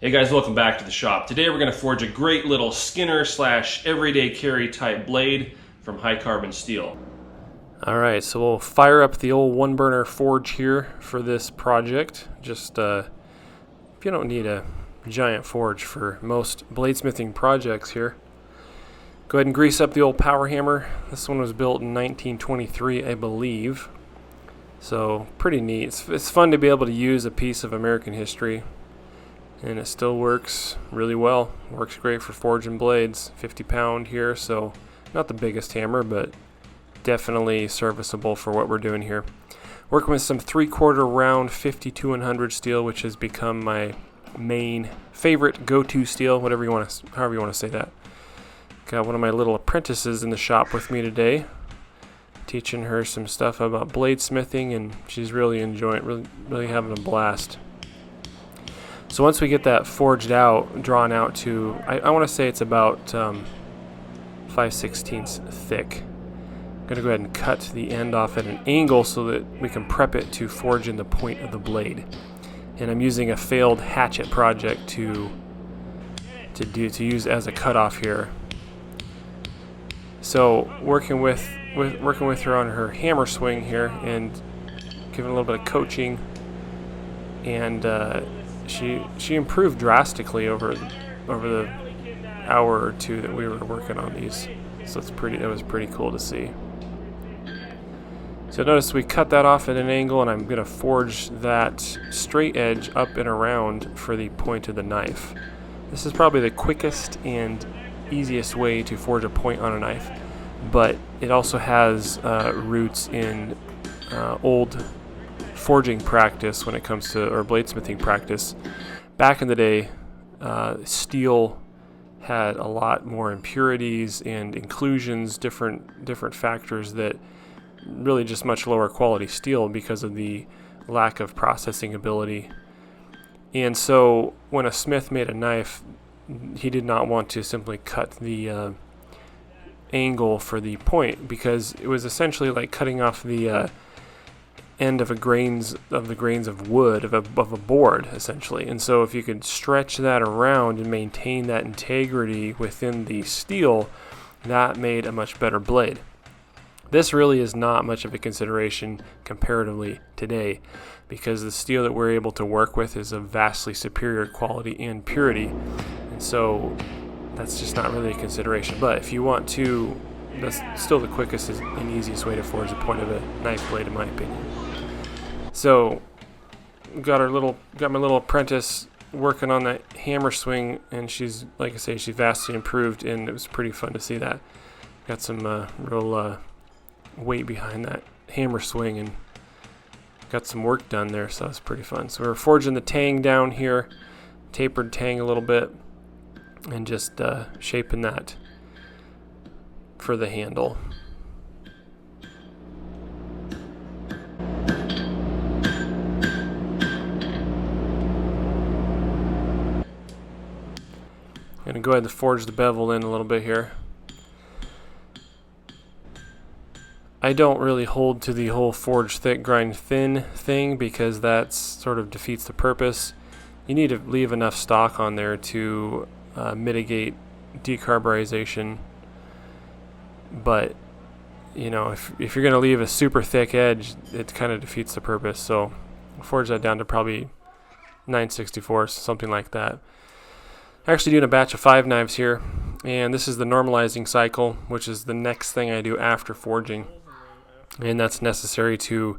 Hey guys, welcome back to the shop. Today we're going to forge a great little Skinner / everyday carry type blade from high carbon steel. Alright, so we'll fire up the old one burner forge here for this project. Just if you don't need a giant forge for most bladesmithing projects here, go ahead and grease up the old power hammer. This one was built in 1923, I believe. So pretty neat. It's fun to be able to use a piece of American history. And it still works really well. Works great for forging blades. 50 pound here, so not the biggest hammer, but definitely serviceable for what we're doing here. Working with some 3/4 round 5200 steel, which has become my main favorite go-to steel, however you want to say that. Got one of my little apprentices in the shop with me today, teaching her some stuff about bladesmithing, and she's really enjoying it, really having a blast. So once we get that forged out, drawn out to, I want to say it's about 5/16 thick. I'm going to go ahead and cut the end off at an angle so that we can prep it to forge in the point of the blade. And I'm using a failed hatchet project to use as a cutoff here. So working with her on her hammer swing here and giving a little bit of coaching, and she improved drastically over the hour or two that we were working on these. So that was pretty cool to see. So notice we cut that off at an angle, and I'm going to forge that straight edge up and around for the point of the knife. This is probably the quickest and easiest way to forge a point on a knife, but it also has roots in old forging practice when it comes to, or bladesmithing practice. Back in the day, steel had a lot more impurities and inclusions, different factors that really just much lower quality steel because of the lack of processing ability. And so when a smith made a knife, he did not want to simply cut the angle for the point, because it was essentially like cutting off the end of the grains of wood of a board, essentially. And so if you could stretch that around and maintain that integrity within the steel, that made a much better blade. This really is not much of a consideration comparatively today, because the steel that we're able to work with is of vastly superior quality and purity, and so that's just not really a consideration. But if you want to, that's still the quickest and easiest way to forge the point of a knife blade, in my opinion. So got my little apprentice working on that hammer swing, and she's, like I say, she's vastly improved, and it was pretty fun to see that. Got some real weight behind that hammer swing, and got some work done there, so that's pretty fun. So we're forging the tang down here, tapered tang a little bit, and just shaping that for the handle. I'm going to go ahead and forge the bevel in a little bit here. I don't really hold to the whole forge thick, grind thin thing, because that sort of defeats the purpose. You need to leave enough stock on there to mitigate decarburization. But, you know, if you're going to leave a super thick edge, it kind of defeats the purpose. So I'll forge that down to probably 9/64, something like that. Actually doing a batch of 5 knives here, and this is the normalizing cycle, which is the next thing I do after forging, and that's necessary to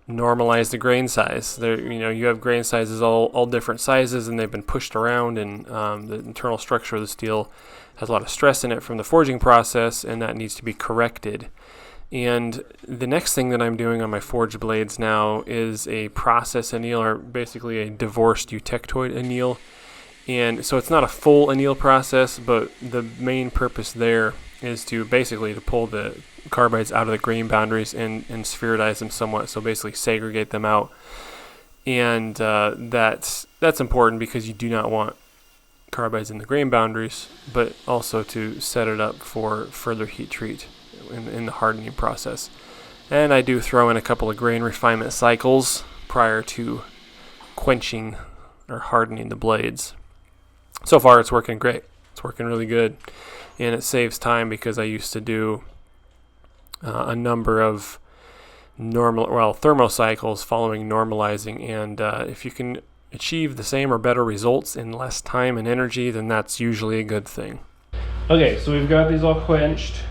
normalize the grain size. You have grain sizes all different sizes, and they've been pushed around, and the internal structure of the steel has a lot of stress in it from the forging process, and that needs to be corrected. And the next thing that I'm doing on my forged blades now is a process anneal, or basically a divorced eutectoid anneal. And so it's not a full anneal process, but the main purpose there is to basically to pull the carbides out of the grain boundaries and spheritize them somewhat, so basically segregate them out. And that's important, because you do not want carbides in the grain boundaries, but also to set it up for further heat treat in the hardening process. And I do throw in a couple of grain refinement cycles prior to quenching or hardening the blades. So far it's working great. It's working really good, and it saves time because I used to do a number of thermocycles following normalizing, and if you can achieve the same or better results in less time and energy, then that's usually a good thing. Okay, so we've got these all quenched,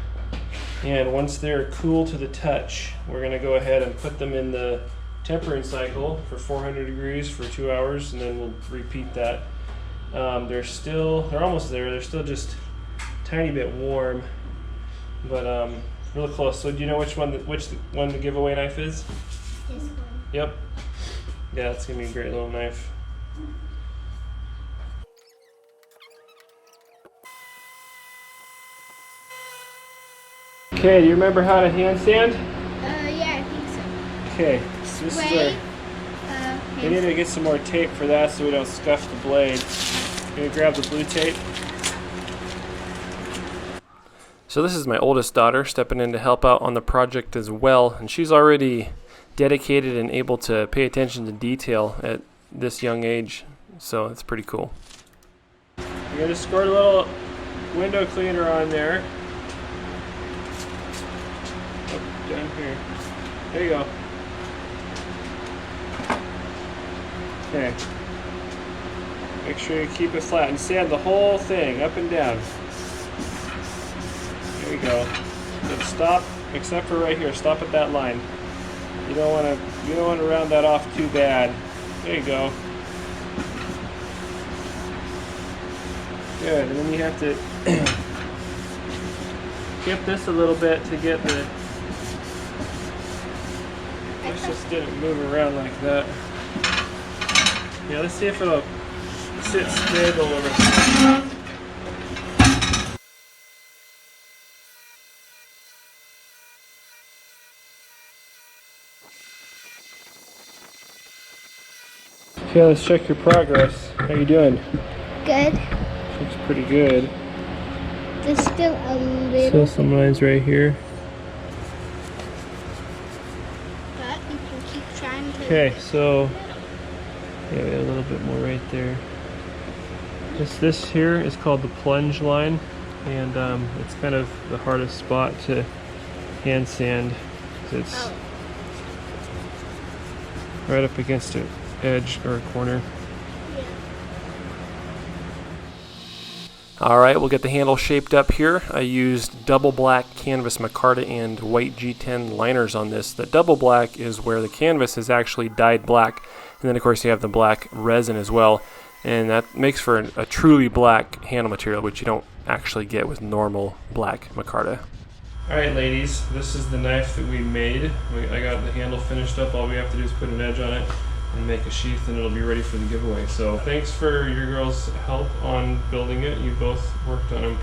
and once they're cool to the touch, we're going to go ahead and put them in the tempering cycle for 400 degrees for 2 hours, and then we'll repeat that. They're almost there. They're still just a tiny bit warm, but real close. So do you know which one the giveaway knife is? This one. Yep. Yeah, it's gonna be a great little knife. Okay, do you remember how to hand sand? Yeah, I think so. Okay, so this is we need to get some more tape for that so we don't scuff the blade. Gonna grab the blue tape. So this is my oldest daughter stepping in to help out on the project as well, and she's already dedicated and able to pay attention to detail at this young age, so it's pretty cool. You're gonna squirt a little window cleaner on there. Oh, down here. There you go. Okay. Make sure you keep it flat and sand the whole thing up and down. There you go. Then stop, except for right here. Stop at that line. You don't want to round that off too bad. There you go. Good. And then you have to skip this a little bit to get the. This just didn't move around like that. Yeah, let's see if it'll sit stable over here. Okay, let's check your progress. How you doing? Good. Looks pretty good. There's still a little. Still some lines right here. But you can keep trying to. Okay, so yeah, we have a little bit more right there. This here is called the plunge line, and it's kind of the hardest spot to hand sand. It's right up against an edge or a corner. Yeah. Alright, we'll get the handle shaped up here. I used double black canvas micarta and white G10 liners on this. The double black is where the canvas is actually dyed black, and then of course you have the black resin as well, and that makes for a truly black handle material, which you don't actually get with normal black micarta. Alright ladies, this is the knife that we made. I got the handle finished up. All we have to do is put an edge on it and make a sheath, and it'll be ready for the giveaway. So thanks for your girls' help on building it. You both worked on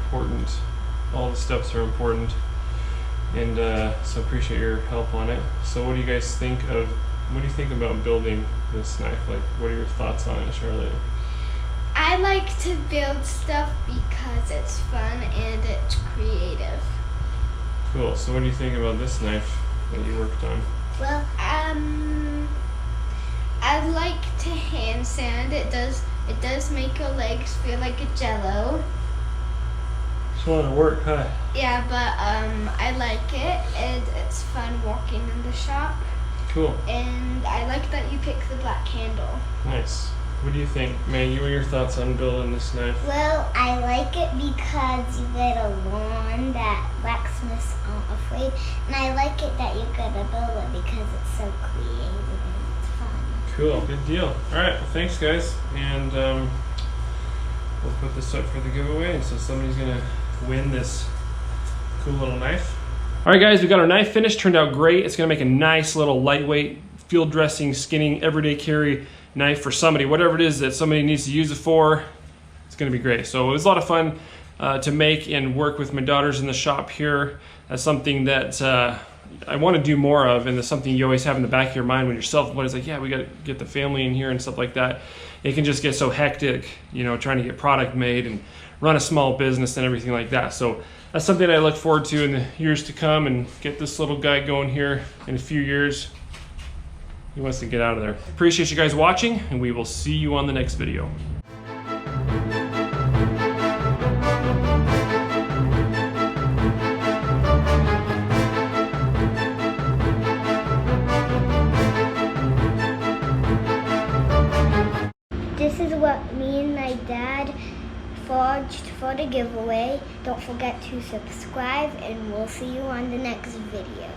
all the steps are important, and so appreciate your help on it. So what do you guys think about building this knife? Like, what are your thoughts on it, Charlotte? I like to build stuff because it's fun and it's creative. Cool. So what do you think about this knife that you worked on? Well, I like to hand sand. It does make your legs feel like a jello. It's a lot of work, huh? Yeah, but I like it, and it's fun walking in the shop. Cool. And I like that you picked the black handle. Nice. What do you think, man? What are your thoughts on building this knife? Well, I like it because you get a wand that blacksmiths aren't afraid, and I like it that you get to build it because it's so creative and it's fun. Cool, good deal. All right, well, thanks guys, and we'll put this up for the giveaway, and so somebody's gonna win this cool little knife. All right guys, we got our knife finished. Turned out great. It's gonna make a nice little lightweight field dressing, skinning, everyday carry knife for somebody, whatever it is that somebody needs to use it for. It's gonna be great. So it was a lot of fun to make and work with my daughters in the shop here. That's something that I want to do more of, and it's something you always have in the back of your mind when you're self-employed. It's like, yeah, we got to get the family in here and stuff like that. It can just get so hectic, you know, trying to get product made and run a small business and everything like that. So that's something I look forward to in the years to come, and get this little guy going here in a few years. He wants to get out of there. Appreciate you guys watching, and we will see you on the next video. This is what me and my dad forged for the giveaway. Don't forget to subscribe, and we'll see you on the next video.